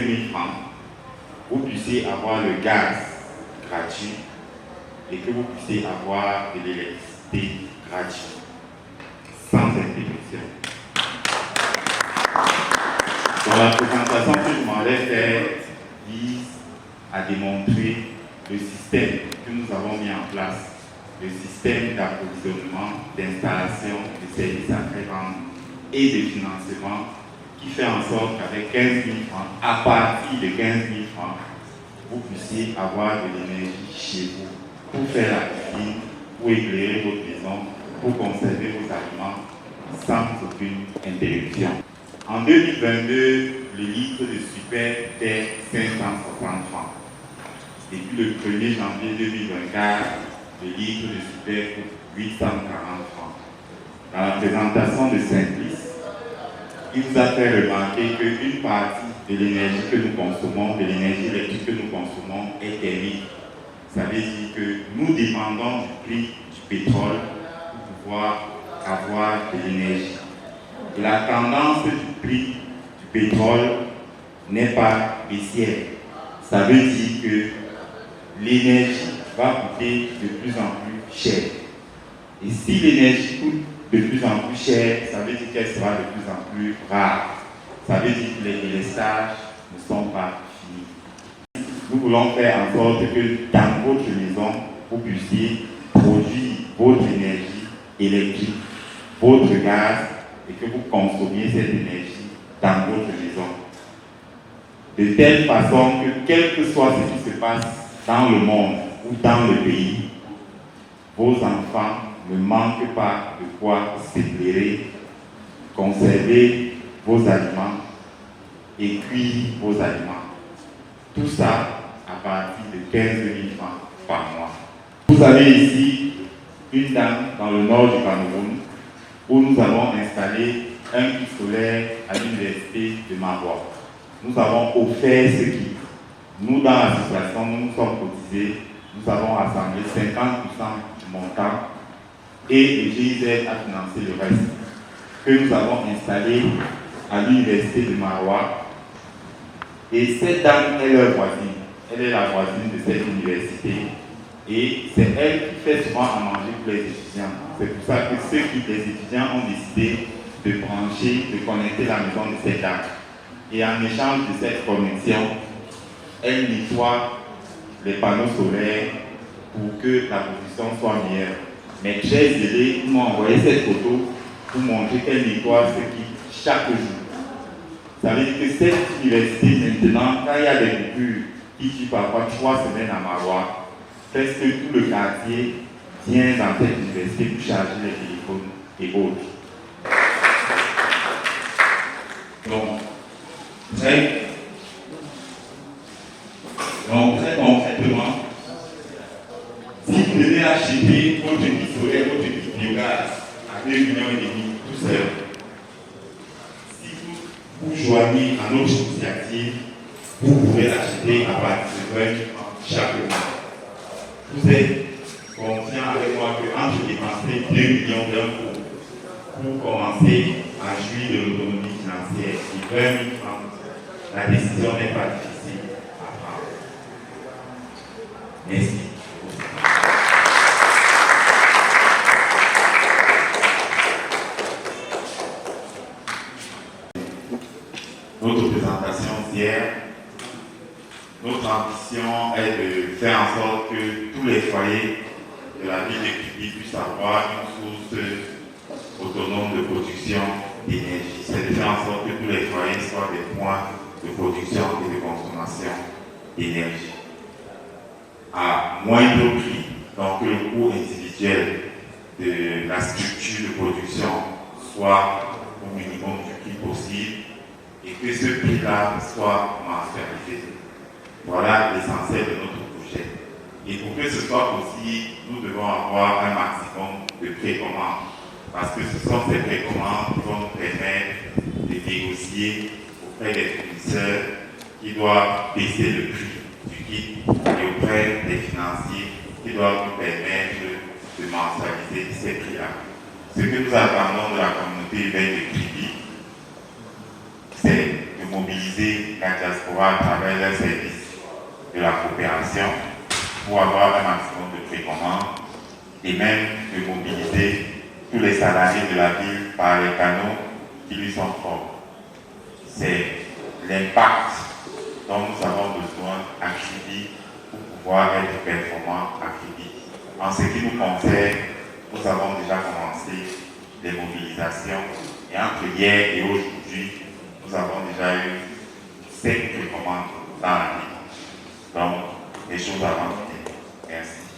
000 francs, vous puissiez avoir le gaz gratuit et que vous puissiez avoir de l'électricité gratuite, sans interruption. Donc la présentation que je m'en vais faire vise à démontrer le système que nous avons mis en place, le système d'approvisionnement, d'installation, de services après-vente et de financement qui fait en sorte qu'avec 15 000 francs, à partir de 15 000 francs, vous puissiez avoir de l'énergie chez vous pour faire la cuisine, pour éclairer votre maison, pour conserver vos aliments sans aucune interruption. En 2022, le litre de super était 560 francs. Depuis le 1er janvier 2024, le litre de super coûte 840 francs. Dans la présentation de Simplice, il vous a fait remarquer qu'une partie de l'énergie que nous consommons, de l'énergie électrique que nous consommons, est thermique. Ça veut dire que nous dépendons du prix du pétrole pour pouvoir avoir de l'énergie. Et la tendance du prix du pétrole n'est pas baissière. Ça veut dire que l'énergie va coûter de plus en plus cher. Et si l'énergie coûte de plus en plus cher, ça veut dire qu'elle sera de plus en plus rare. Ça veut dire que les délestages ne sont pas finis. Nous voulons faire en sorte que dans votre maison, vous puissiez produire votre énergie électrique, votre gaz, et que vous consommiez cette énergie dans votre maison. De telle façon que, quel que soit ce qui se passe dans le monde ou dans le pays, vos enfants ne manquent pas de quoi s'éclairer, conserver vos aliments et cuire vos aliments. Tout ça à partir de 15 000 francs par mois. Vous avez ici une dame dans le nord du Cameroun où nous avons installé un kit solaire à l'université de Marois. Nous avons offert ce kit. Nous, dans l'association, nous nous sommes cotisés, nous avons rassemblé 50% du montant et le GIZ a financé le reste que nous avons installé à l'université de Marois. Et cette dame est leur voisine. Elle est la voisine de cette université et c'est elle qui fait souvent à manger pour les étudiants. C'est pour ça que les étudiants ont décidé de brancher, de connecter la maison de cette dame. Et en échange de cette connexion, elle nettoie les panneaux solaires pour que la production soit meilleure. Mes chers élèves m'ont envoyé cette photo pour montrer qu'elle nettoie ce qui chaque jour. Ça veut dire que cette université, maintenant, quand il y a des coupures qui durent parfois 3 semaines à Marois, presque tout le quartier vient dans cette université pour charger les téléphones et autres. Donc, très concrètement, si vous devez acheter votre kit solaire, votre kit biogaz à 2,5 millions tout seul, si vous joignez à notre initiative, vous pouvez l'acheter à partir de 20 francs chaque mois. Vous êtes conscient avec moi qu'entre dépenser 2 millions d'un coup pour commencer à jouir de l'autonomie financière et 20 000 francs, la décision n'est pas difficile à prendre. Merci. Notre présentation d'hier, notre ambition est de faire en sorte que tous les foyers de la ville de Kribi puissent avoir une source autonome de production d'énergie. C'est de faire en sorte que tous les foyers soient des points de production et de consommation d'énergie à moindre prix, donc que le coût individuel de la structure de production soit au minimum du prix possible et que ce prix-là soit mensualisé. Voilà l'essentiel de notre projet. Et pour que ce soit possible, nous devons avoir un maximum de précommandes. Parce que ce sont ces précommandes qui vont nous permettre de négocier auprès des fournisseurs qui doivent baisser le prix du kit et auprès des financiers qui doivent nous permettre de mensualiser ces prix-là. Ce que nous attendons de la communauté urbaine de Kribi, c'est de mobiliser la diaspora à travers les services de la coopération pour avoir un maximum de précommandes et même de mobiliser tous les salariés de la ville par les canaux qui lui sont propres. C'est l'impact dont nous avons besoin à Kribi pour pouvoir être performants à Kribi. En ce qui nous concerne, nous avons déjà commencé les mobilisations et entre hier et aujourd'hui, nous avons déjà eu 5 précommandes dans la ville. Donc, les choses avancent. Merci.